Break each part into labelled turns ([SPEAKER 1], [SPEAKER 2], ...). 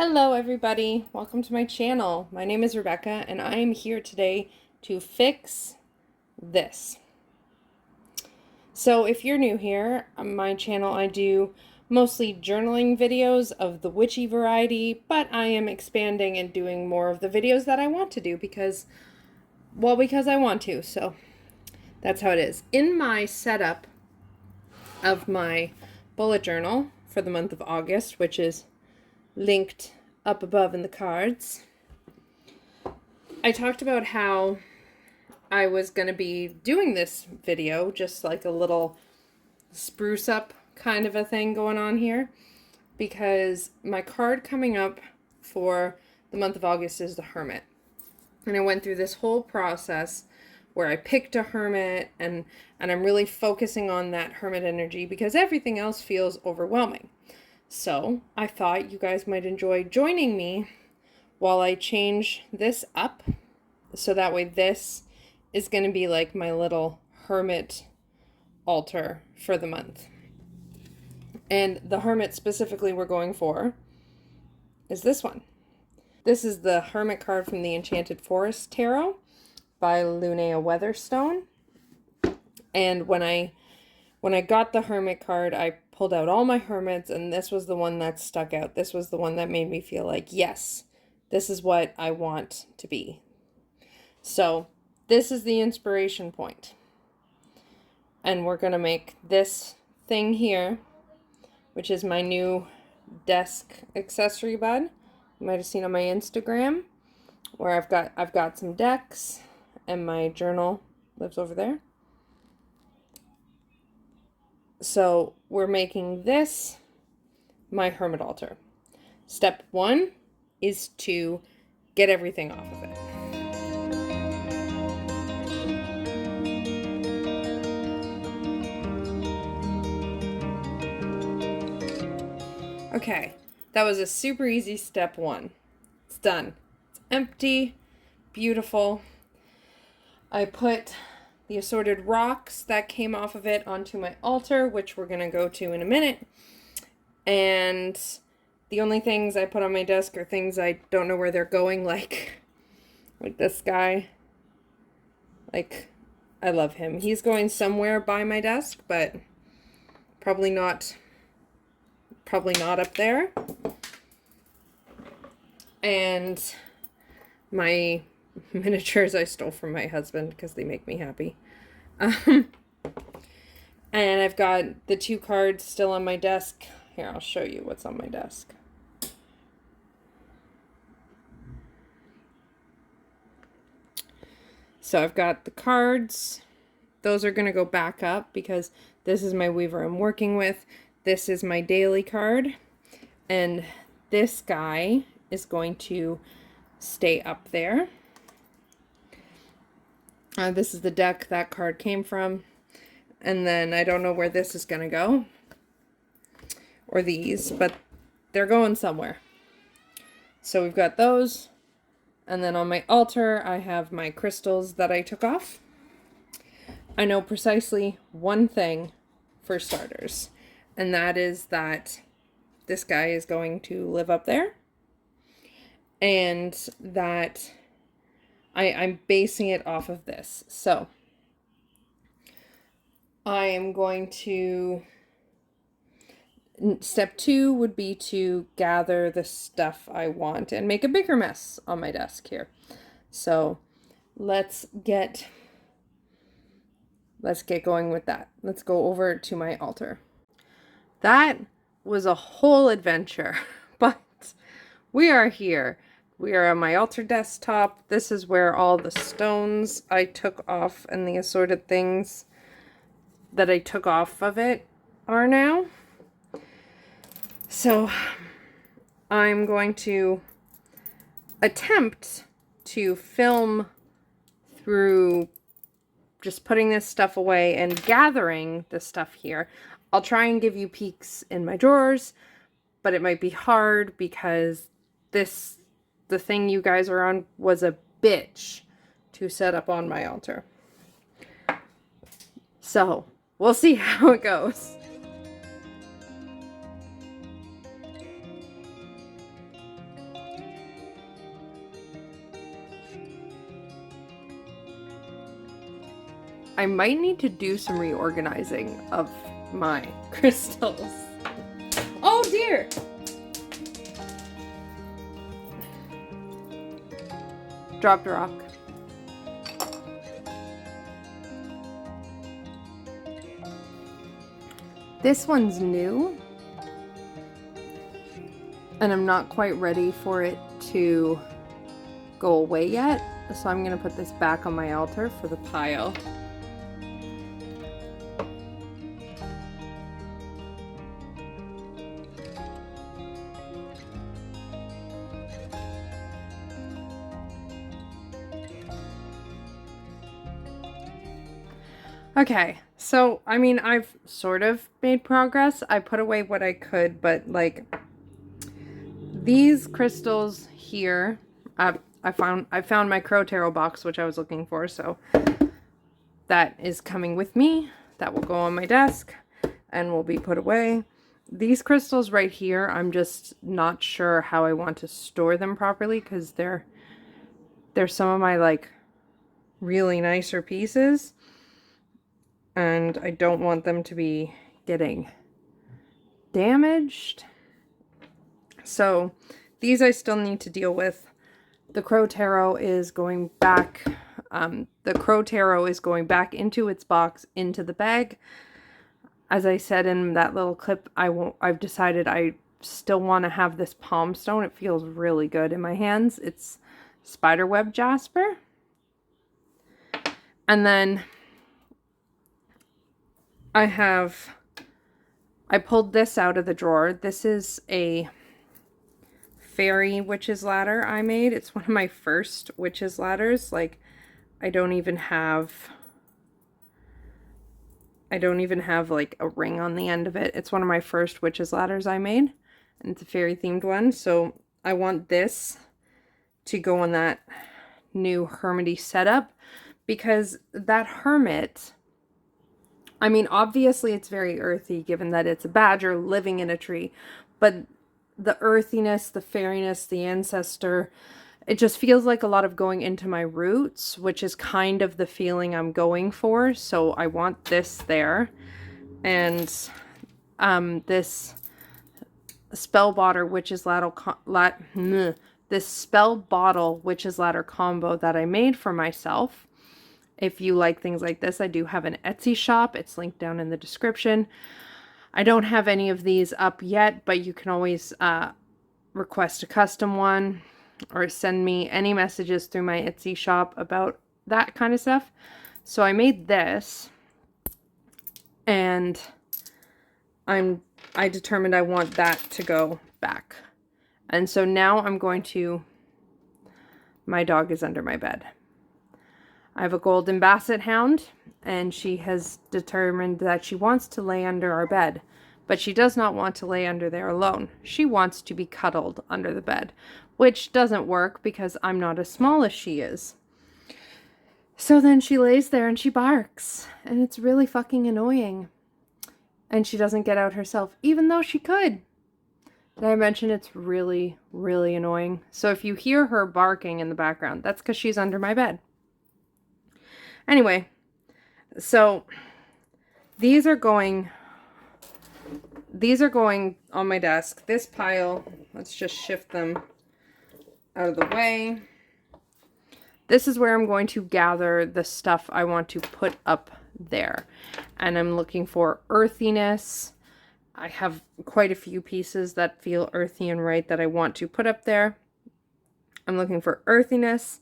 [SPEAKER 1] Hello everybody, welcome to my channel. My name is Rebecca and I am here today to fix this. So if you're new here, on my channel I do mostly journaling videos of the witchy variety, but I am expanding and doing more of the videos that I want to do because I want to, so that's how it is. In my setup of my bullet journal for the month of August, which is linked up above in the cards, I talked about how I was going to be doing this video, just like a little spruce up kind of a thing going on here, because my card coming up for the month of August is the Hermit. And I went through this whole process where I picked a Hermit and I'm really focusing on that Hermit energy because everything else feels overwhelming. So I thought you guys might enjoy joining me while I change this up. So that way this is going to be like my little Hermit altar for the month. And the Hermit specifically we're going for is this one. This is the Hermit card from the Enchanted Forest Tarot by Linnea Weatherstone. And when I got the Hermit card, I pulled out all my Hermits, and this was the one that stuck out. This was the one that made me feel like, yes, this is what I want to be. So this is the inspiration point. And we're going to make this thing here, which is my new desk accessory bud. You might have seen on my Instagram, where I've got some decks, and my journal lives over there. So we're making this my Hermit altar. Step 1 is to get everything off of it. Okay, that was a super easy step 1. It's done. It's empty, beautiful. I put the assorted rocks that came off of it onto my altar, which we're going to go to in a minute. And the only things I put on my desk are things I don't know where they're going, like this guy. Like, I love him. He's going somewhere by my desk, but probably not up there. And my miniatures I stole from my husband because they make me happy. And I've got the 2 cards still on my desk. Here, I'll show you what's on my desk. So I've got the cards. Those are going to go back up because this is my weaver I'm working with. This is my daily card. And this guy is going to stay up there. This is the deck that card came from. And then I don't know where this is going to go. Or these, but they're going somewhere. So we've got those. And then on my altar, I have my crystals that I took off. I know precisely one thing for starters. And that is that this guy is going to live up there. And that I'm basing it off of this. So I am going to, step 2 would be to gather the stuff I want and make a bigger mess on my desk here. So let's get going with that. Let's go over to my altar. That was a whole adventure, but we are here. We are on my altar desktop. This is where all the stones I took off and the assorted things that I took off of it are now. So I'm going to attempt to film through just putting this stuff away and gathering the stuff here. I'll try and give you peeks in my drawers, but it might be hard because the thing you guys are on was a bitch to set up on my altar. So we'll see how it goes. I might need to do some reorganizing of my crystals. Oh dear! Dropped a rock. This one's new, and I'm not quite ready for it to go away yet, so I'm going to put this back on my altar for the pile. Okay, so, I mean, I've sort of made progress. I put away what I could, but, like, these crystals here, I found my Crow Tarot box, which I was looking for, so that is coming with me. That will go on my desk and will be put away. These crystals right here, I'm just not sure how I want to store them properly, because they're some of my, like, really nicer pieces. And I don't want them to be getting damaged. So these I still need to deal with. The Crow Tarot is going back. The Crow Tarot is going back into its box, into the bag. As I said in that little clip, I've decided I still want to have this palm stone. It feels really good in my hands. It's spiderweb jasper. And then I pulled this out of the drawer. This is a fairy witch's ladder I made. It's one of my first witch's ladders. Like, I don't even have like a ring on the end of it. It's one of my first witch's ladders I made, and it's a fairy themed one. So I want this to go on that new hermity setup, because that hermit, I mean, obviously it's very earthy given that it's a badger living in a tree, but the earthiness, the fairiness, the ancestor, it just feels like a lot of going into my roots, which is kind of the feeling I'm going for. So I want this there. And this spell bottle witch's ladder this spell bottle witch's ladder combo that I made for myself. If you like things like this, I do have an Etsy shop. It's linked down in the description. I don't have any of these up yet, but you can always request a custom one or send me any messages through my Etsy shop about that kind of stuff. So I made this, and I determined I want that to go back. And so now I'm going to, my dog is under my bed. I have a golden basset hound, and she has determined that she wants to lay under our bed, but she does not want to lay under there alone. She wants to be cuddled under the bed, which doesn't work because I'm not as small as she is. So then she lays there and she barks, and it's really fucking annoying. And she doesn't get out herself, even though she could. Did I mention it's really, really annoying? So if you hear her barking in the background, that's because she's under my bed. Anyway, so these are going on my desk. This pile, let's just shift them out of the way. This is where I'm going to gather the stuff I want to put up there. And I'm looking for earthiness. I have quite a few pieces that feel earthy and right that I want to put up there. I'm looking for earthiness.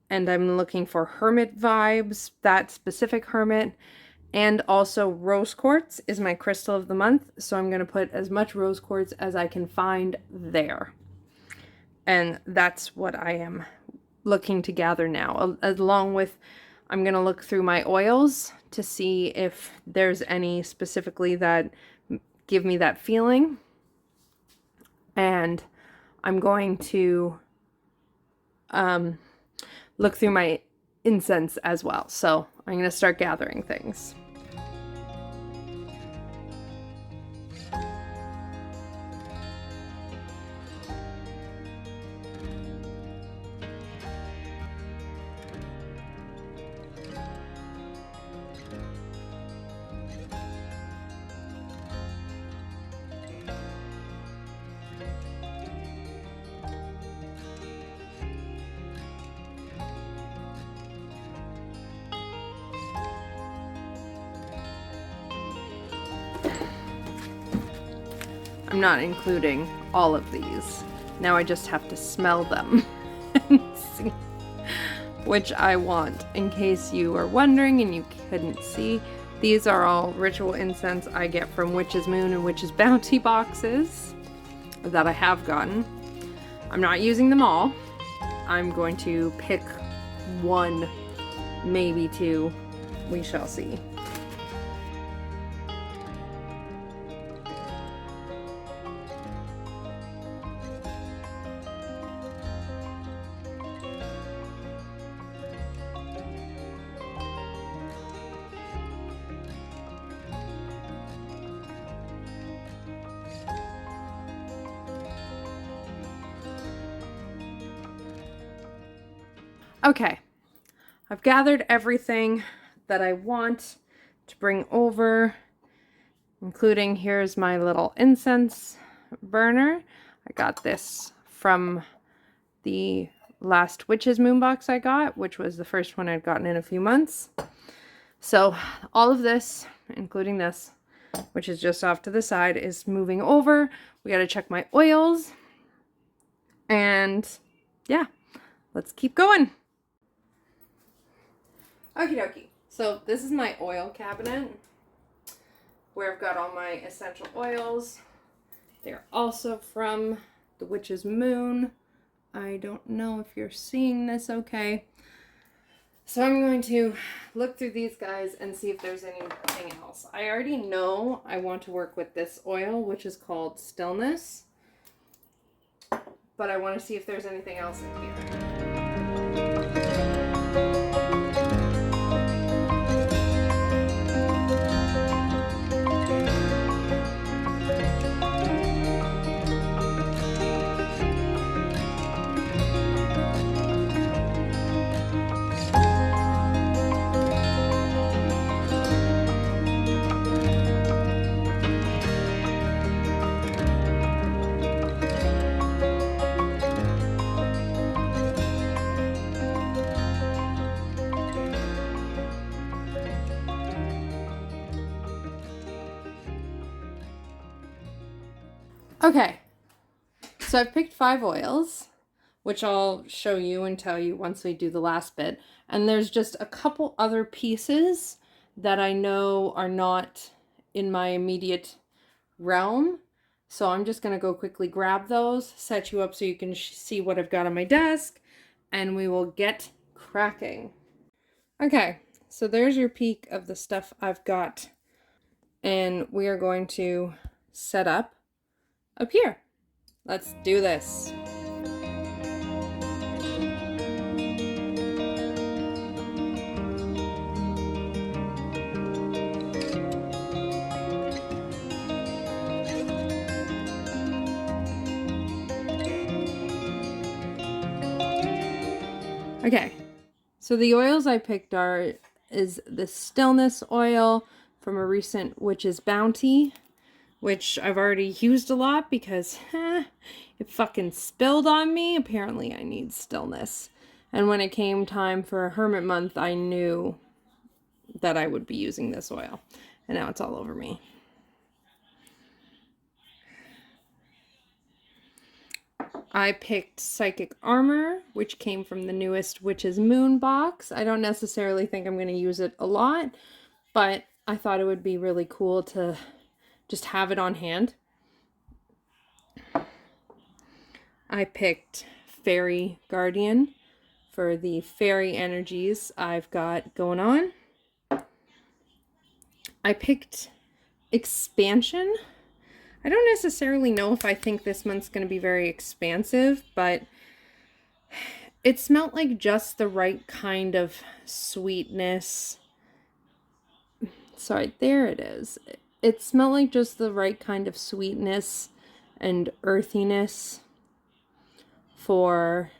[SPEAKER 1] And I'm looking for hermit vibes, that specific hermit. And also rose quartz is my crystal of the month. So I'm going to put as much rose quartz as I can find there. And that's what I am looking to gather now. Along with, I'm going to look through my oils to see if there's any specifically that give me that feeling. And I'm going to look through my incense as well. So I'm going to start gathering things. not including all of these. Now I just have to smell them and see which I want. In case you are wondering and you couldn't see, these are all ritual incense I get from Witch's Moon and Witch's Bounty boxes that I have gotten. I'm not using them all. I'm going to pick one, maybe two. We shall see. Okay, I've gathered everything that I want to bring over, including here's my little incense burner. I got this from the last Witch's Moon box I got, which was the first one I'd gotten in a few months. So all of this, including this, which is just off to the side, is moving over. We got to check my oils. And yeah, let's keep going. Okie dokie. So this is my oil cabinet where I've got all my essential oils. They're also from the Witch's Moon. I don't know if you're seeing this okay. So I'm going to look through these guys and see if there's anything else. I already know I want to work with this oil, which is called Stillness. But I want to see if there's anything else in here. Okay, so I've picked 5 oils, which I'll show you and tell you once we do the last bit. And there's just a couple other pieces that I know are not in my immediate realm. So I'm just going to go quickly grab those, set you up so you can see what I've got on my desk, and we will get cracking. Okay, so there's your peek of the stuff I've got. And we are going to set up here. Let's do this. Okay, so the oils I picked is the Stillness oil from a recent Witch's Bounty, which I've already used a lot because it fucking spilled on me. Apparently I need stillness. And when it came time for Hermit month, I knew that I would be using this oil. And now it's all over me. I picked Psychic Armor, which came from the newest Witch's Moon box. I don't necessarily think I'm going to use it a lot, but I thought it would be really cool to just have it on hand. I picked Fairy Guardian for the fairy energies I've got going on. I picked Expansion. I don't necessarily know if I think this month's going to be very expansive, but it smelled like just the right kind of sweetness. Sorry, there it is. It smelled like just the right kind of sweetness and earthiness for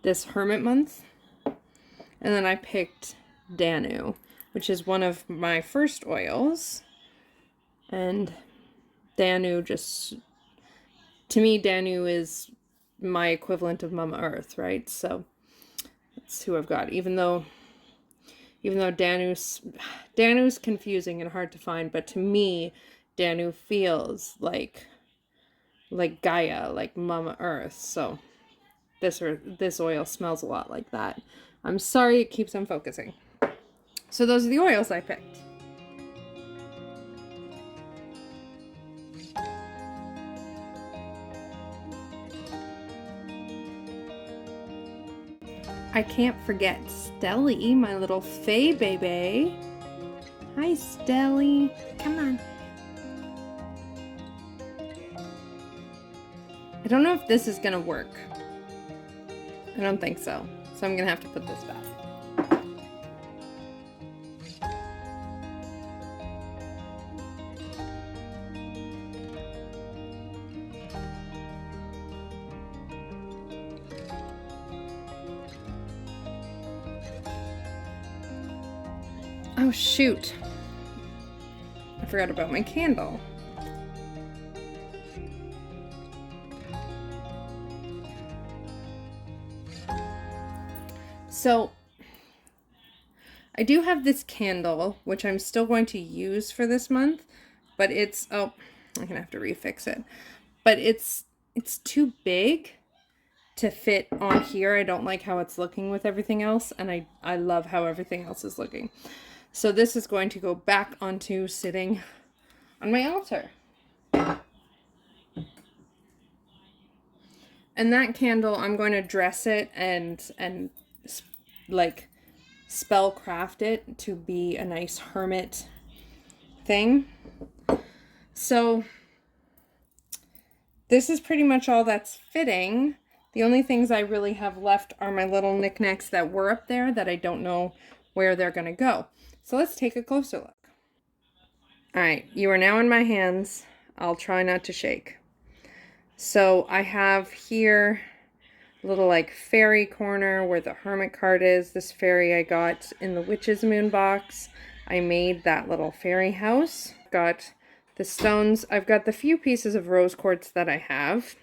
[SPEAKER 1] this Hermit month. And then I picked Danu, which is one of my first oils. And Danu just, to me, Danu is my equivalent of Mama Earth, right? So that's who I've got. Even though Danu's confusing and hard to find, but to me, Danu feels like like Gaia, like Mama Earth. So this oil smells a lot like that. I'm sorry it keeps on focusing. So those are the oils I picked. I can't forget Stelly, my little Fae baby. Hi, Stelly. Come on. I don't know if this is gonna work. I don't think so. So I'm gonna have to put this back. Oh shoot. I forgot about my candle. So I do have this candle, which I'm still going to use for this month, but it's, oh, I'm gonna have to refix it. But it's too big to fit on here. I don't like how it's looking with everything else, and I love how everything else is looking. So this is going to go back onto sitting on my altar. And that candle, I'm going to dress it and like spell craft it to be a nice hermit thing. So this is pretty much all that's fitting. The only things I really have left are my little knickknacks that were up there that I don't know where they're going to go. So let's take a closer look. All right, you are now in my hands. I'll try not to shake. So I have here a little like fairy corner where the hermit card is. This fairy I got in the Witch's Moon box. I made that little fairy house. Got the stones. I've got the few pieces of rose quartz that I have.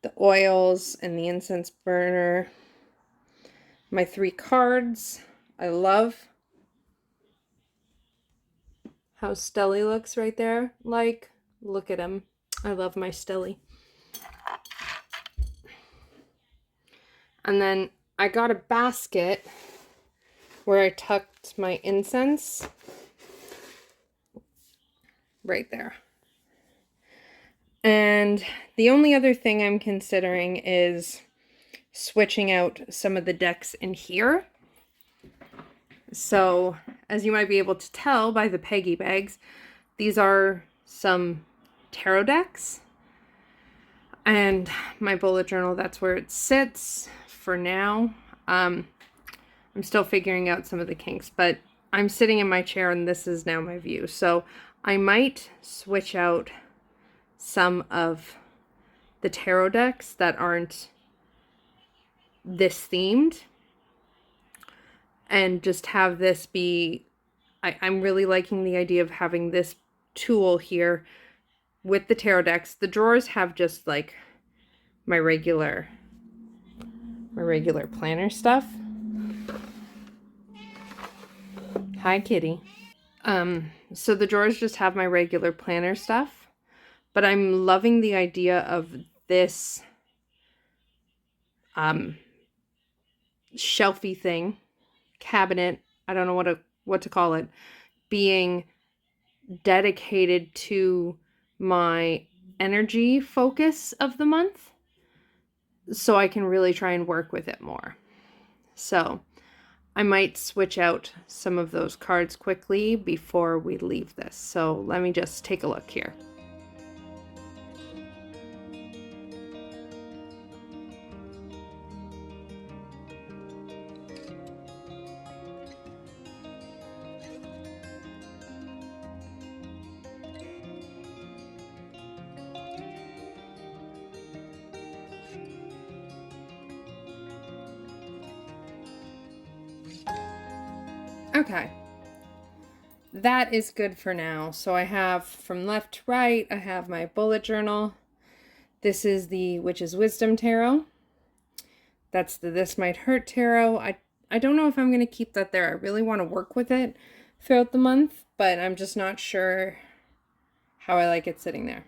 [SPEAKER 1] The oils and the incense burner. My 3 cards. I love how Stelly looks right there. Like, look at him. I love my Stelly. And then I got a basket where I tucked my incense right there. And the only other thing I'm considering is switching out some of the decks in here. So, as you might be able to tell by the Peggy bags, these are some tarot decks. And my bullet journal, that's where it sits for now. I'm still figuring out some of the kinks, but I'm sitting in my chair and this is now my view. So I might switch out some of the tarot decks that aren't this themed and just have this be, I'm really liking the idea of having this tool here with the tarot decks. The drawers have just like my regular planner stuff. Hi, kitty. So the drawers just have my regular planner stuff, but I'm loving the idea of this shelfy thing, cabinet, I don't know what to call it, being dedicated to my energy focus of the month, so I can really try and work with it more. So I might switch out some of those cards quickly before we leave this. So let me just take a look here. Okay, that is good for now. So I have from left to right, I have my bullet journal. This is the Witch's Wisdom Tarot. That's the This Might Hurt Tarot. I don't know if I'm going to keep that there. I really want to work with it throughout the month, but I'm just not sure how I like it sitting there.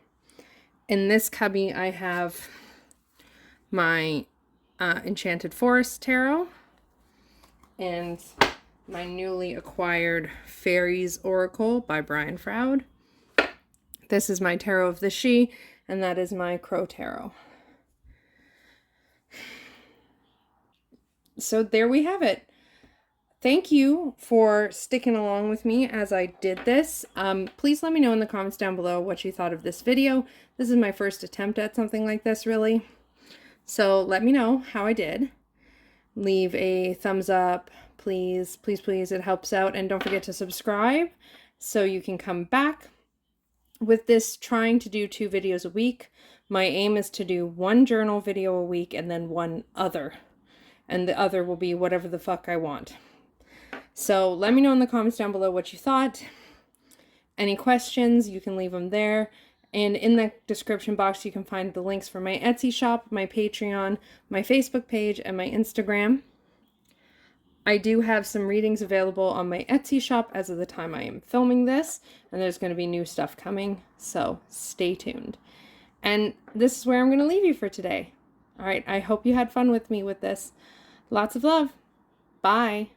[SPEAKER 1] In this cubby, I have my Enchanted Forest Tarot and my newly acquired Fairies Oracle by Brian Froud. This is my Tarot of the She, and that is my Crow Tarot. So there we have it. Thank you for sticking along with me as I did this. Please let me know in the comments down below what you thought of this video. This is my first attempt at something like this, really. So let me know how I did. Leave a thumbs up, please, please, please. It helps out. And don't forget to subscribe so you can come back. With this, trying to do 2 videos a week, my aim is to do 1 journal video a week and then 1 other. And the other will be whatever the fuck I want. So let me know in the comments down below what you thought. Any questions, you can leave them there. And in the description box, you can find the links for my Etsy shop, my Patreon, my Facebook page, and my Instagram. I do have some readings available on my Etsy shop as of the time I am filming this, and there's going to be new stuff coming, so stay tuned. And this is where I'm going to leave you for today. All right, I hope you had fun with me with this. Lots of love. Bye.